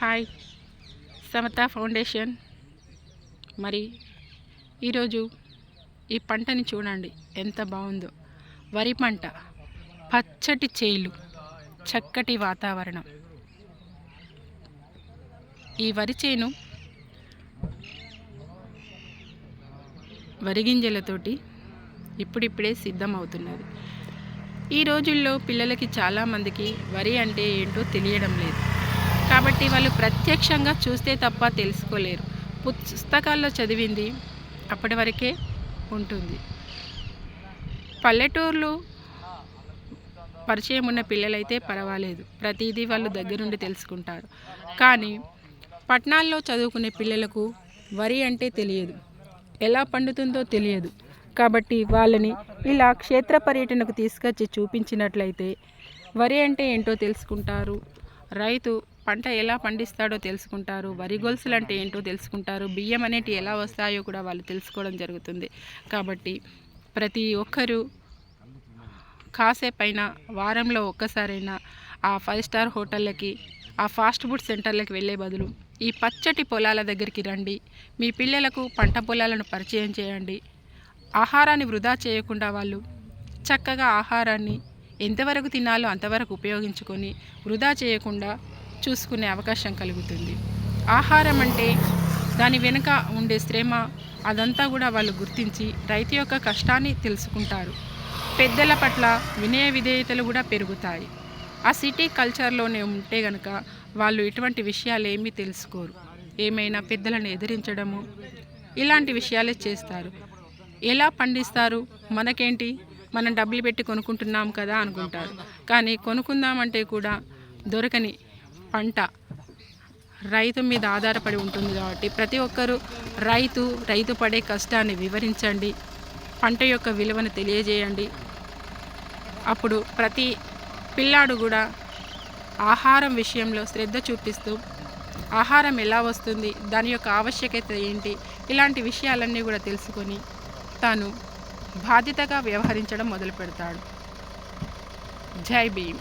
Hi Samata foundation. మరి ఈరోజు ఈ పంటని చూడండి ఎంత బాగుందో. వరి పంట, పచ్చటి చేలు, చక్కటి వాతావరణం. ఈ వరి చేను వరి గింజలతోటి ఇప్పుడిప్పుడే సిద్ధమవుతున్నది. ఈ రోజుల్లో పిల్లలకి చాలామందికి వరి అంటే ఏంటో తెలియడం లేదు. కాబట్టి వాళ్ళు ప్రత్యక్షంగా చూస్తే తప్ప తెలుసుకోలేరు. పుస్తకాల్లో చదివింది అప్పటి వరకే ఉంటుంది. పల్లెటూర్లు పరిచయం ఉన్న పిల్లలైతే పర్వాలేదు, ప్రతిదీ వాళ్ళు దగ్గరుండి తెలుసుకుంటారు. కానీ పట్టణాల్లో చదువుకునే పిల్లలకు వరి అంటే తెలియదు, ఎలా పండుతుందో తెలియదు. కాబట్టి వాళ్ళని ఇలా క్షేత్ర పర్యటనకు తీసుకొచ్చి చూపించినట్లయితే వరి అంటే ఏంటో తెలుసుకుంటారు, రైతు పంట ఎలా పండిస్తాడో తెలుసుకుంటారు, వరి గొలుసులు అంటే ఏంటో తెలుసుకుంటారు, బియ్యం అనేటివి ఎలా వస్తాయో కూడా వాళ్ళు తెలుసుకోవడం జరుగుతుంది. కాబట్టి ప్రతి ఒక్కరూ కాసేపైనా వారంలో ఒక్కసారైనా ఆ 5 స్టార్ హోటళ్ళకి, ఆ ఫాస్ట్ ఫుడ్ సెంటర్లకు వెళ్ళే బదులు ఈ పచ్చటి పొలాల దగ్గరికి రండి. మీ పిల్లలకు పంట పొలాలను పరిచయం చేయండి. ఆహారాన్ని వృధా చేయకుండా వాళ్ళు చక్కగా ఆహారాన్ని ఎంతవరకు తినాలో అంతవరకు ఉపయోగించుకొని వృధా చేయకుండా చూసుకునే అవకాశం కలుగుతుంది. ఆహారం అంటే దాని వెనుక ఉండే శ్రమ అదంతా కూడా వాళ్ళు గుర్తించి రైతు యొక్క కష్టాన్ని తెలుసుకుంటారు. పెద్దల పట్ల వినయ విధేయతలు కూడా పెరుగుతాయి. ఆ సిటీ కల్చర్లోనే ఉంటే కనుక వాళ్ళు ఇటువంటి విషయాలు ఏమీ తెలుసుకోరు. ఏమైనా పెద్దలను ఎదిరించడము ఇలాంటి విషయాలే చేస్తారు. ఎలా పండిస్తారు, మనకేంటి, మనం డబ్బులు పెట్టి కొనుక్కుంటున్నాం కదా అనుకుంటారు. కానీ కొనుక్కుందామంటే కూడా దొరకని పంట రైతు మీద ఆధారపడి ఉంటుంది. కాబట్టి ప్రతి ఒక్కరూ రైతు పడే కష్టాన్ని వివరించండి, పంట యొక్క విలువను తెలియజేయండి. అప్పుడు ప్రతి పిల్లాడు కూడా ఆహారం విషయంలో శ్రద్ధ చూపిస్తూ ఆహారం ఎలా వస్తుంది, దాని యొక్క ఆవశ్యకత ఏంటి, ఇలాంటి విషయాలన్నీ కూడా తెలుసుకొని తాను బాధ్యతగా వ్యవహరించడం మొదలు పెడతాడు. జై భీమ్.